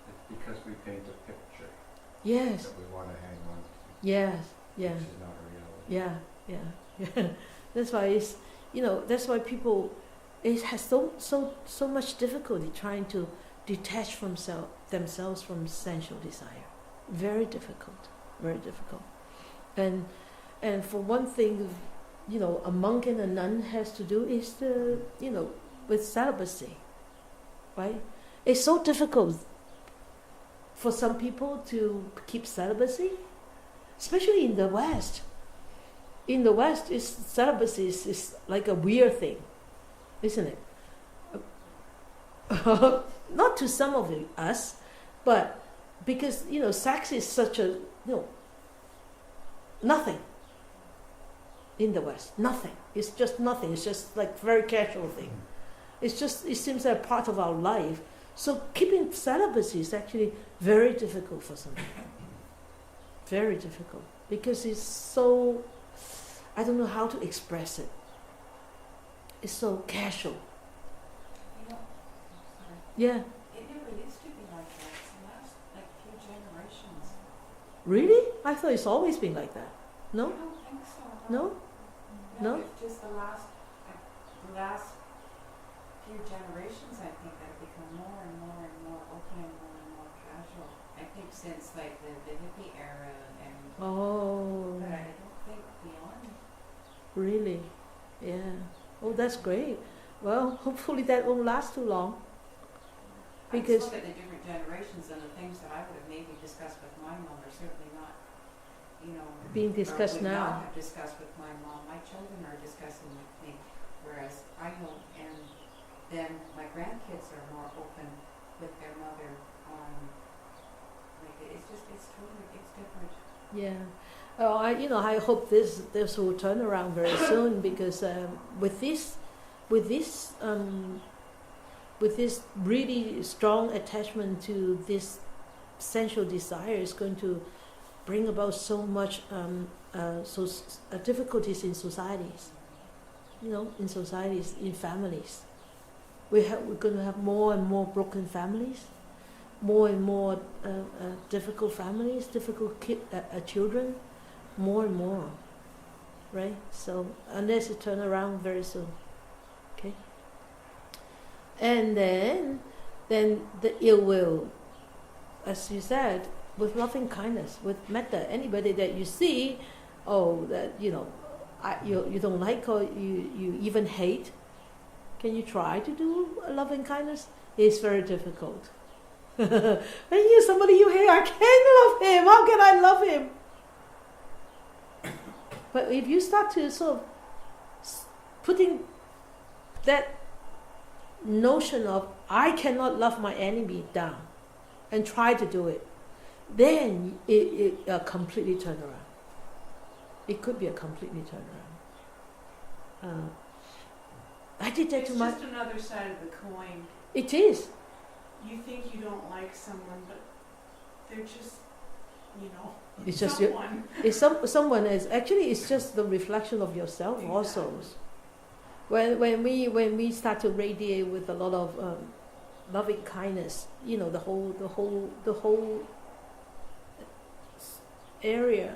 It's because we paint a picture. Yes. That we want to hang on to. Yes. Yeah. Which is not a reality. Yeah. That's why it's, that's why people, it has so much difficulty trying to detach from themselves from sensual desire. Very difficult. Very difficult. And for one thing, a monk and a nun has to do is with celibacy, right? It's so difficult for some people to keep celibacy, especially in the West. In the West, celibacy is like a weird thing, isn't it? Not to some of us, but because, sex is such a, nothing in the West. Nothing. It's just nothing. It's just like very casual thing. It seems like a part of our life. So keeping celibacy is actually very difficult for some people. Very difficult. Because it's so, I don't know how to express it. it's so casual. You know, sorry. Yeah. It never used to be like that. It's the last, like, few generations. Really? I thought it's always been like that. I No? don't think so. No? No? It's just the last few generations, I think, that have become more and more and more open and more casual. I think since, like, the hippie era and, Oh, but I don't think beyond. really? Yeah. Oh, that's great. Well, hopefully that won't last too long. I Because- just look at the different generations and the things that I would have maybe discussed with my mom are certainly not, you know, Being discussed or would now. not have discussed with my mom. My children are discussing with me, whereas I don't. And then my grandkids are more open with their mother on. Like it's different. Yeah. Oh, I hope this will turn around very soon because with this really strong attachment to this sensual desire is going to bring about so much difficulties in societies. In societies, in families. We're going to have more and more broken families, more and more difficult families, difficult children, more and more, right? So unless it turn around very soon, okay. And then the ill will, as you said, with loving kindness, with metta. Anybody that you see, that you don't like or you even hate, can you try to do a loving kindness? It's very difficult. When somebody you hate, I can't love him. How can I love him? But if you start to sort of putting that notion of I cannot love my enemy down and try to do it, then it completely turn around. It could be a completely turnaround. I did that to my. It's just another side of the coin. It is. You think you don't like someone, but they're just, It's just someone. Someone is actually. It's just the reflection of yourself. Exactly. Also. When we start to radiate with a lot of loving kindness, the whole area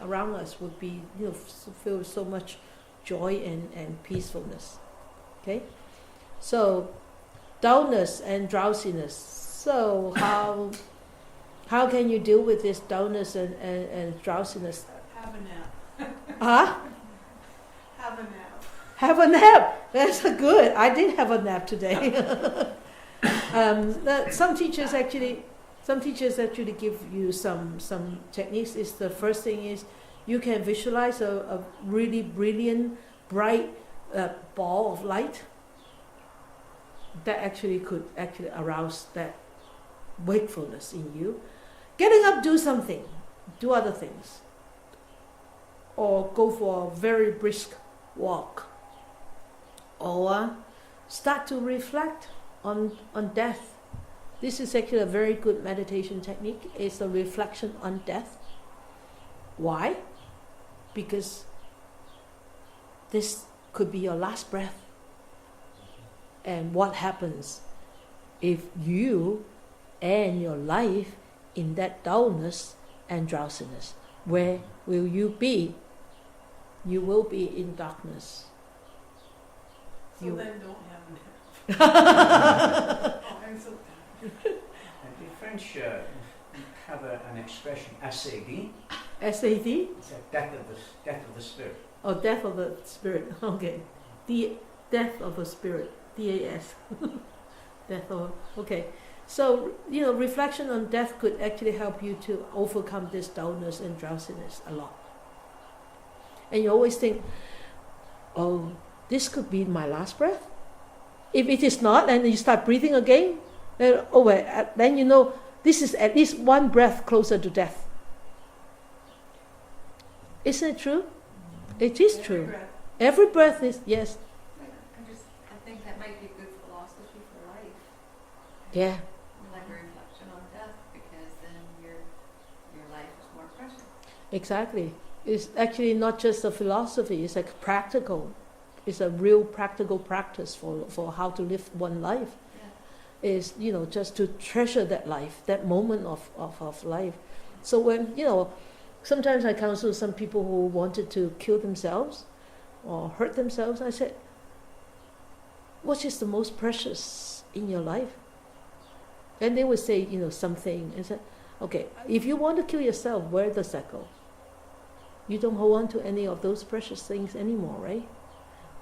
around us would be filled with so much joy and peacefulness. Okay, so dullness and drowsiness. So how can you deal with this dullness and drowsiness? Have a nap. Huh? Have a nap. Have a nap. That's good. I did have a nap today. Some teachers actually give you some techniques. Is the first thing is you can visualize a really brilliant, bright ball of light that could arouse that wakefulness in you. Getting up, do something, do other things, or go for a very brisk walk, or start to reflect on death. This is actually a very good meditation technique. It's a reflection on death. Why? Because this could be your last breath. And what happens if you end your life in that dullness and drowsiness? Where will you be? You will be in darkness. So then don't have a nap. I'm so The French have an expression, SAD. SAD? It's a death of the spirit. Oh, death of the spirit. Okay. Death of a spirit. DAS. Death of. Okay. So, reflection on death could actually help you to overcome this dullness and drowsiness a lot. And you always think, oh, this could be my last breath. If it is not, and you start breathing again, then this is at least one breath closer to death. Isn't it true? It is true. Every breath is, yes. I think that might be good philosophy for life. Yeah. Like a reflection on death, because then your life is more precious. Exactly. It's actually not just a philosophy, it's like practical It's a real practical practice for how to live one life. Yeah. Is, just to treasure that life, that moment of life. So when, sometimes I counsel some people who wanted to kill themselves or hurt themselves. I said, what is the most precious in your life? And they would say, something. I said, okay, if you want to kill yourself, where does that go? You don't hold on to any of those precious things anymore, right?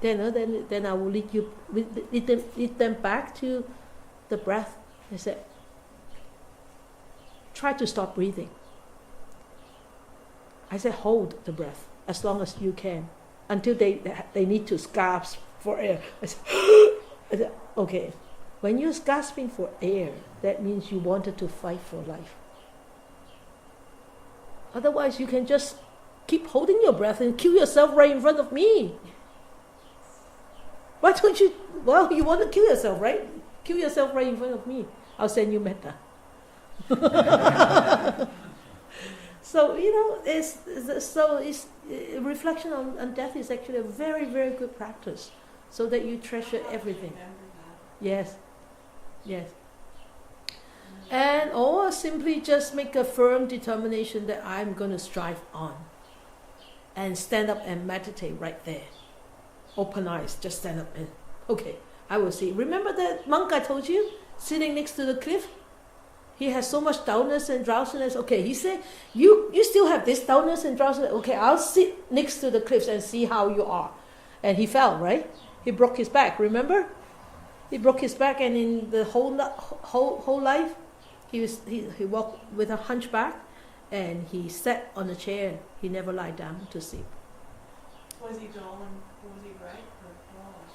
Then I will lead them back to the breath. I said, try to stop breathing. I said, hold the breath as long as you can until they need to gasp for air. I said, okay, when you're gasping for air, that means you wanted to fight for life. Otherwise, you can just keep holding your breath and kill yourself right in front of me. Why don't you? Well, you want to kill yourself, right? Kill yourself right in front of me. I'll send you metta. So it's reflection on death is actually a very, very good practice, so that you treasure everything. Yes. And or simply just make a firm determination that I'm going to strive on, and stand up and meditate right there. Open eyes, just stand up and okay, I will see. Remember that monk I told you, sitting next to the cliff? He has so much dullness and drowsiness. Okay, he said, you still have this dullness and drowsiness. Okay, I'll sit next to the cliffs and see how you are. And he fell, right? He broke his back, remember? He broke his back, and in the whole life, he walked with a hunchback, and he sat on a chair. He never lied down to sleep. Was he dull and was he bright or dull?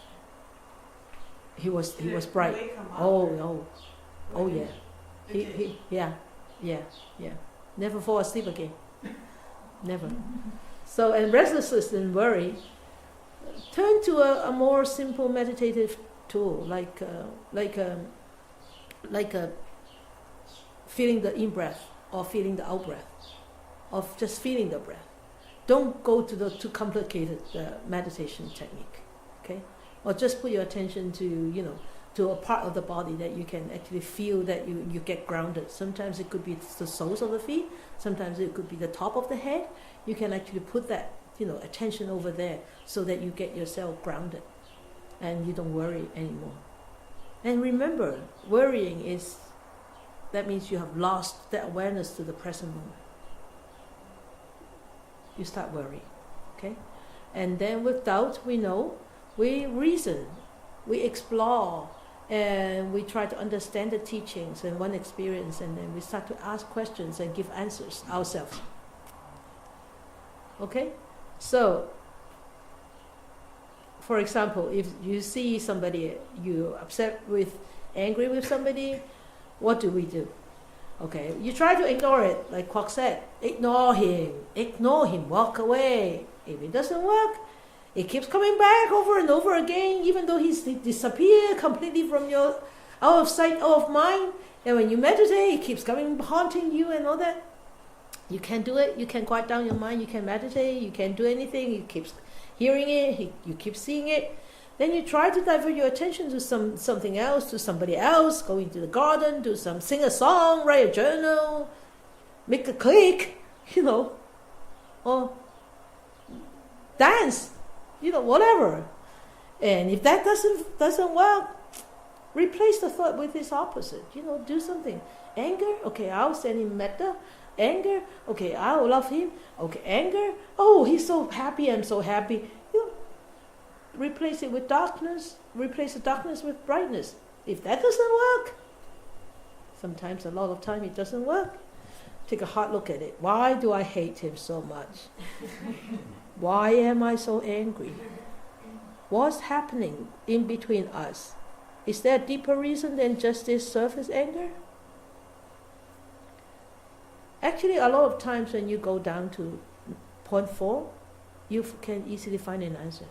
He was Did bright. wake him up Oh or- no. Oh yeah. It did. Yeah. Never fall asleep again. Never. So, and restlessness and worry, turn to a more simple meditative tool, like feeling the in breath or feeling the out breath, of just feeling the breath. Don't go to the too complicated meditation technique, okay? Or just put your attention to to a part of the body that you can actually feel that you get grounded. Sometimes it could be the soles of the feet. Sometimes it could be the top of the head. You can actually put that attention over there so that you get yourself grounded and you don't worry anymore. And remember, worrying that means you have lost that awareness to the present moment. You start worrying, okay? And then with doubt, we reason, we explore, and we try to understand the teachings and one experience, and then we start to ask questions and give answers ourselves. Okay? So, for example, if you see somebody, you're angry with somebody, what do we do? Okay, you try to ignore it, like Kwok said. Ignore him, walk away. If it doesn't work, it keeps coming back over and over again, even though he's disappeared completely from your out of sight, out of mind. And when you meditate, it keeps coming, haunting you and all that. You can't do it. You can quiet down your mind. You can meditate. You can't do anything. You keep hearing it. You keep seeing it. Then you try to divert your attention to something else, to somebody else. Go into the garden, sing a song, write a journal, make a click, or dance, whatever. And if that doesn't work, replace the thought with its opposite. Do something. Anger, okay, I'll send him metta. Anger, okay, I'll love him. Okay, anger, oh, he's so happy, I'm so happy. Replace it with darkness. Replace the darkness with brightness. If that doesn't work, sometimes a lot of time it doesn't work. Take a hard look at it. Why do I hate him so much? Why am I so angry? What's happening in between us? Is there a deeper reason than just this surface anger? Actually, a lot of times when you go down to point 4, you can easily find an answer.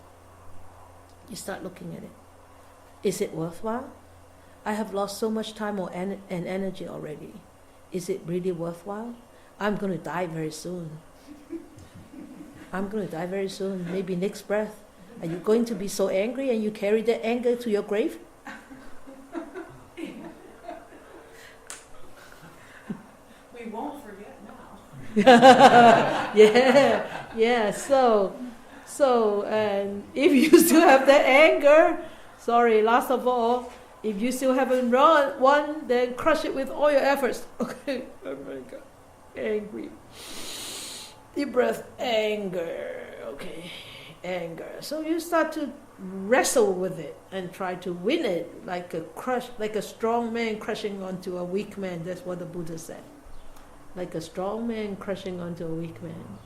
You start looking at it. Is it worthwhile? I have lost so much time and energy already. Is it really worthwhile? I'm going to die very soon. Maybe next breath. Are you going to be so angry and you carry that anger to your grave? We won't forget now. Yeah. So, and if you still have that anger, sorry, last of all, if you still haven't won, then crush it with all your efforts. Okay, oh my God, angry. Deep breath, anger. Okay, anger. So you start to wrestle with it and try to win it, like a strong man crushing onto a weak man. That's what the Buddha said. Like a strong man crushing onto a weak man.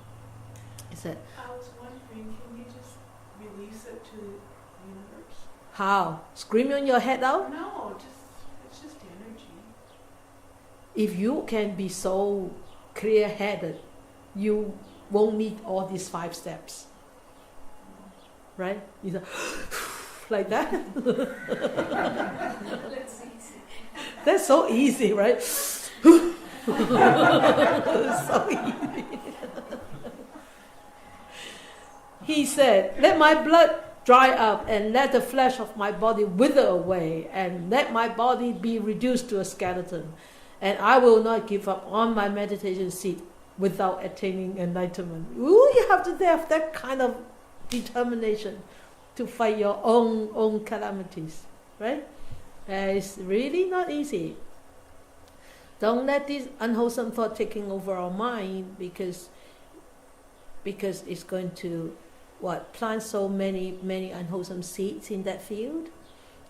He said, I was wondering, can you just release it to the universe? how? Screaming on your head out? No, it's just energy. If you can be so clear-headed, you won't need all these 5 steps. Right? You know, like that. That's so easy, right? So easy. He said, let my blood dry up and let the flesh of my body wither away and let my body be reduced to a skeleton. And I will not give up on my meditation seat without attaining enlightenment. Ooh, you have to have that kind of determination to fight your own calamities, right? It's really not easy. Don't let this unwholesome thought taking over our mind because it's going to plant so many unwholesome seeds in that field,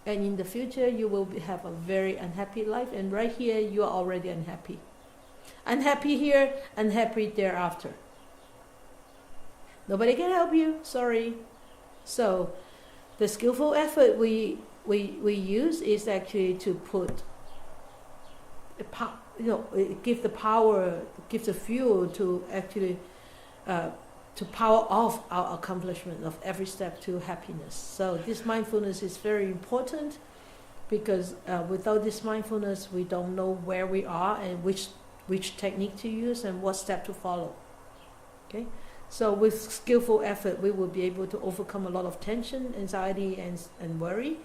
and in the future you will have a very unhappy life. And right here you are already unhappy here, unhappy thereafter. Nobody can help you, sorry. So the skillful effort we use is actually to put give the power, give the fuel to actually to power off our accomplishment of every step to happiness. So this mindfulness is very important because without this mindfulness we don't know where we are and which technique to use and what step to follow. Okay? So with skillful effort we will be able to overcome a lot of tension, anxiety and worry.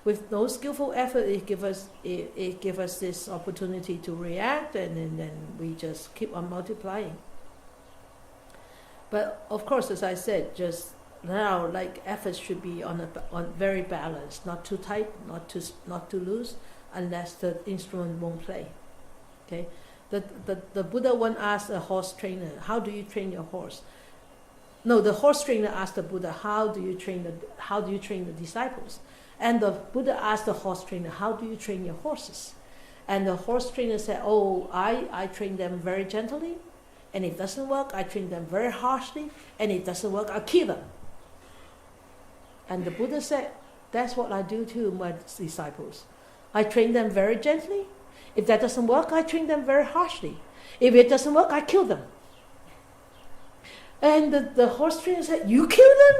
With no skillful effort it give us this opportunity to react, and then we just keep on multiplying. But of course, as I said just now, like efforts should be on very balanced, not too tight, not too loose, unless the instrument won't play. Okay, the Buddha once asked a horse trainer, "How do you train your horse?" No, the horse trainer asked the Buddha, "How do you train the disciples?" And the Buddha asked the horse trainer, "How do you train your horses?" And the horse trainer said, "Oh, I train them very gently. And if it doesn't work, I train them very harshly. And if it doesn't work, I kill them." And the Buddha said, "That's what I do to my disciples. I train them very gently. If that doesn't work, I train them very harshly. If it doesn't work, I kill them." And the horse trainer said, "You kill them?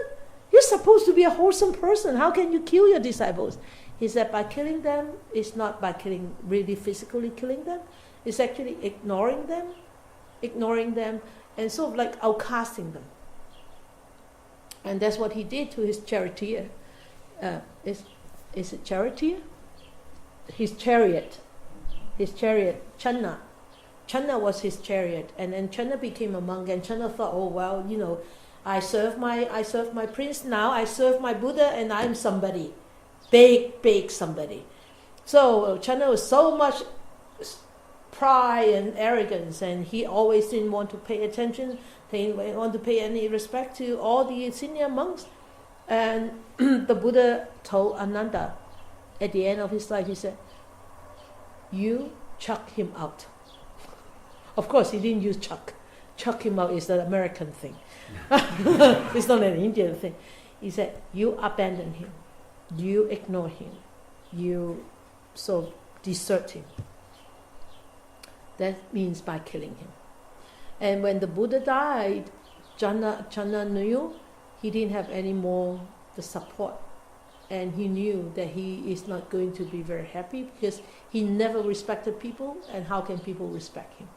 You're supposed to be a wholesome person. How can you kill your disciples?" He said, "By killing them, it's not by really physically killing them. It's actually ignoring them, and sort of like outcasting them." And that's what he did to his charioteer. Is it charioteer? His chariot, Channa. Channa was his chariot, and then Channa became a monk. And Channa thought, "Oh well, I serve my prince now. I serve my Buddha, and I'm somebody, big somebody." So Channa was so much pride and arrogance, and he always didn't want to pay attention, didn't want to pay any respect to all the senior monks. And the Buddha told Ananda at the end of his life, he said, "You chuck him out." Of course, he didn't use chuck. Chuck him out is an American thing. It's not an Indian thing. He said, "You abandon him. You ignore him. You desert him." That means by killing him. And when the Buddha died, Channa knew he didn't have any more the support. And he knew that he is not going to be very happy because he never respected people, and how can people respect him?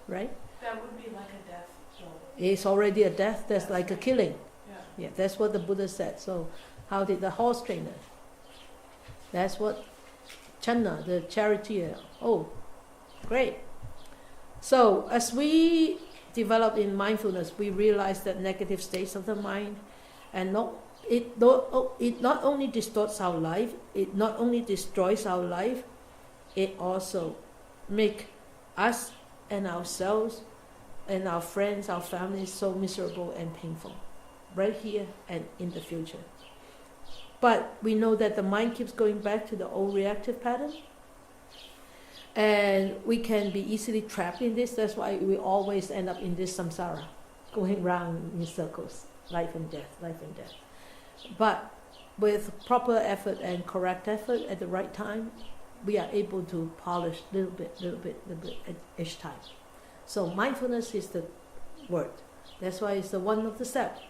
Right? That would be like a death blow. It's already a death, that's like a killing. Yeah, that's what the Buddha said. So how did the horse trainer? That's what Channa, the charioteer. Oh, great. So as we develop in mindfulness, we realize that negative states of the mind, and it not only distorts our life, it not only destroys our life, it also make us and ourselves and our friends, our families so miserable and painful, right here and in the future. But we know that the mind keeps going back to the old reactive pattern, and we can be easily trapped in this. That's why we always end up in this samsara, going round in circles, life and death, life and death. But with proper effort and correct effort at the right time, we are able to polish little bit at each time. So mindfulness is the word. That's why it's the one of the steps.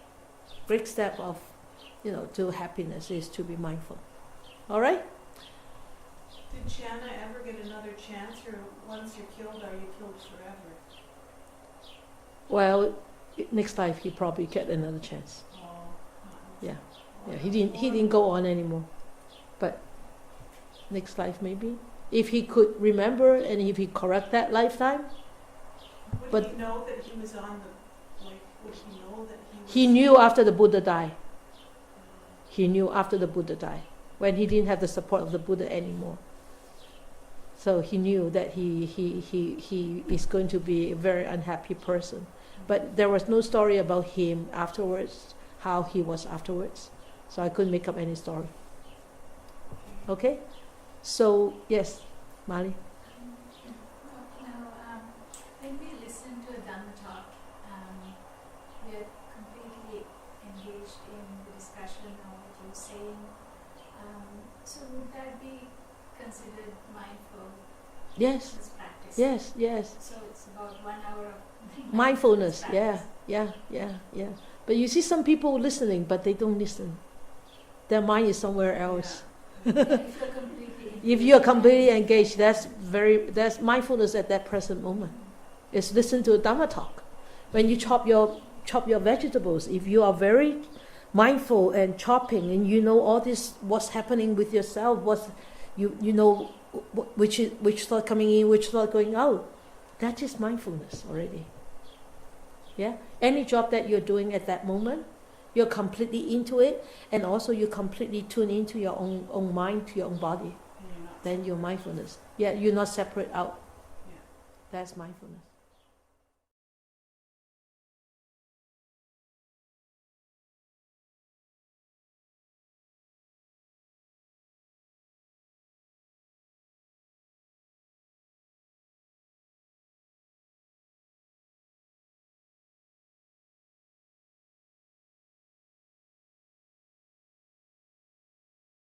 Great step of, to happiness is to be mindful. All right? Did Channa ever get another chance, or once you're killed, are you killed forever? Well, next life he probably get another chance. Oh. Yeah. Yeah, he didn't go on anymore. But next life maybe. If he could remember and if he correct that lifetime. Would he know that he was on the, would he know that he was... He knew after the Buddha died. He knew after the Buddha died, when he didn't have the support of the Buddha anymore. So he knew that he is going to be a very unhappy person. But there was no story about him afterwards, how he was afterwards. So I couldn't make up any story. Okay? So, yes, Mali? When we listen to a Dharma talk, we are completely engaged in the discussion of what you're saying. So would that be considered mindful Yes. practice? Yes, yes. So it's about 1 hour of Mindfulness, practice. yeah. But you see some people listening, but they don't listen. Their mind is somewhere else. If you are completely engaged, that's mindfulness at that present moment. It's listen to a Dharma talk. When you chop your vegetables, if you are very mindful and chopping, and you know all this, what's happening with yourself, you know which thought coming in, which thought going out, that is mindfulness already. Yeah. Any job that you're doing at that moment, you're completely into it, and also you completely tune into your own mind, to your own body. Then you're mindfulness. Yeah, you're not separate out. Yeah. That's mindfulness.